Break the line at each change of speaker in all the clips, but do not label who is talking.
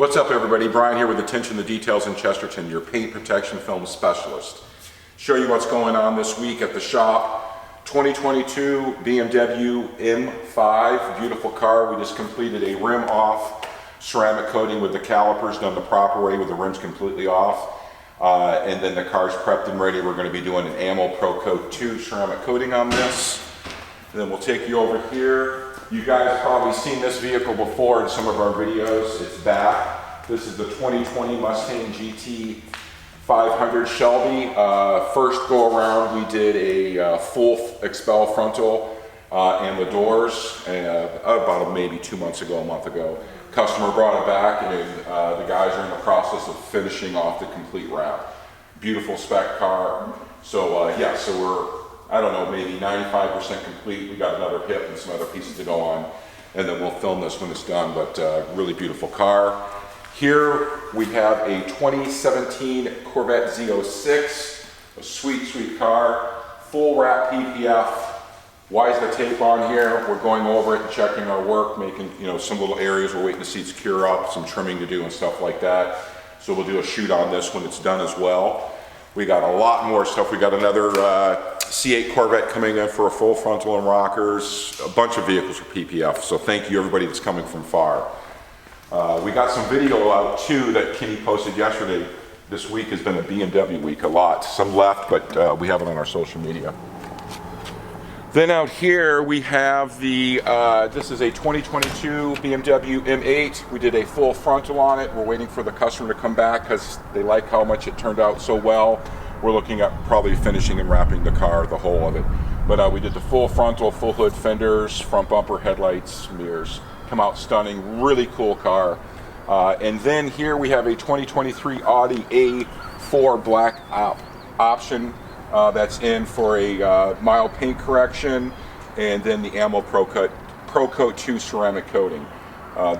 What's up everybody, Brian here with Attention to Details in Chesterton, your paint protection film specialist. Show you what's going on this week at the shop. 2022 BMW M5, beautiful car. We just completed a rim off ceramic coating with the calipers done the proper way with the rims completely off. And then the car's prepped and ready. We're going to be doing an Ammo Pro Coat 2 ceramic coating on this. And then we'll take you over here. You guys have probably seen this vehicle before in some of our videos. It's back. This is the 2020 Mustang GT 500 Shelby. First go around we did a full xpel frontal and the doors about maybe 2 months ago, a month ago. Customer brought it back and the guys are in the process of finishing off the complete wrap. Beautiful spec car. So yeah, so we're, I don't know, maybe 95% complete. We got another hip and some other pieces to go on, and then we'll film this when it's done, but really beautiful car. Here we have a 2017 Corvette Z06, a sweet, sweet car, full wrap PPF. Why is the tape on here? We're going over it and checking our work, making, you know, some little areas we're waiting to see it cure up, some trimming to do and stuff like that. So we'll do a shoot on this when it's done as well. We got a lot more stuff. We got another C8 Corvette coming in for a full frontal and rockers, a bunch of vehicles for PPF. So thank you everybody that's coming from far. We got some video out too that Kenny posted yesterday. This week has been a BMW week, a lot. Some left, but we have it on our social media. Then out here we have the, this is a 2022 BMW M8. We did a full frontal on it. We're waiting for the customer to come back because they like how much it turned out so well. We're looking at probably finishing and wrapping the car, the whole of it. But we did the full frontal, full hood fenders, front bumper, headlights, mirrors. Come out stunning, really cool car. And then here we have a 2023 Audi A4 black option. That's in for a mild paint correction, and then the Ammo Pro Coat 2 ceramic coating.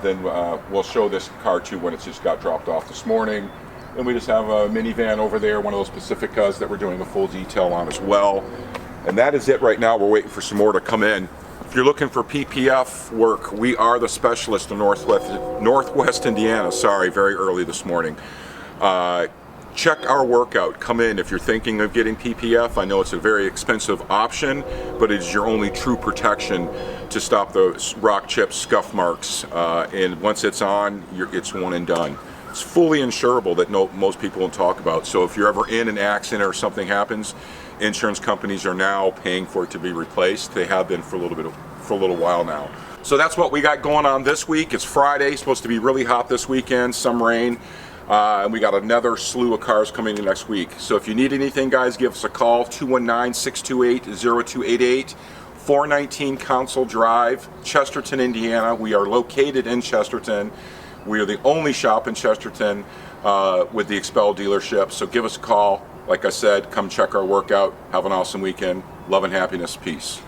Then we'll show this car too when it's just got dropped off this morning. And we just have a minivan over there, one of those Pacificas that we're doing a full detail on as well. And that is it right now. We're waiting for some more to come in. If you're looking for PPF work, we are the specialist in Northwest Indiana. Sorry, very early this morning. Check our workout. Come in if you're thinking of getting PPF. I know it's a very expensive option, but it is your only true protection to stop those rock chips, scuff marks, and once it's on, it's one and done. It's fully insurable that most people don't talk about. So if you're ever in an accident or something happens, insurance companies are now paying for it to be replaced. They have been for a little while now. So that's what we got going on this week. It's Friday, supposed to be really hot this weekend, some rain. And we got another slew of cars coming in next week. So if you need anything, guys, give us a call, 219-628-0288, 419 Council Drive, Chesterton, Indiana. We are located in Chesterton. We are the only shop in Chesterton with the xpel dealership. So give us a call. Like I said, come check our workout. Have an awesome weekend. Love and happiness. Peace.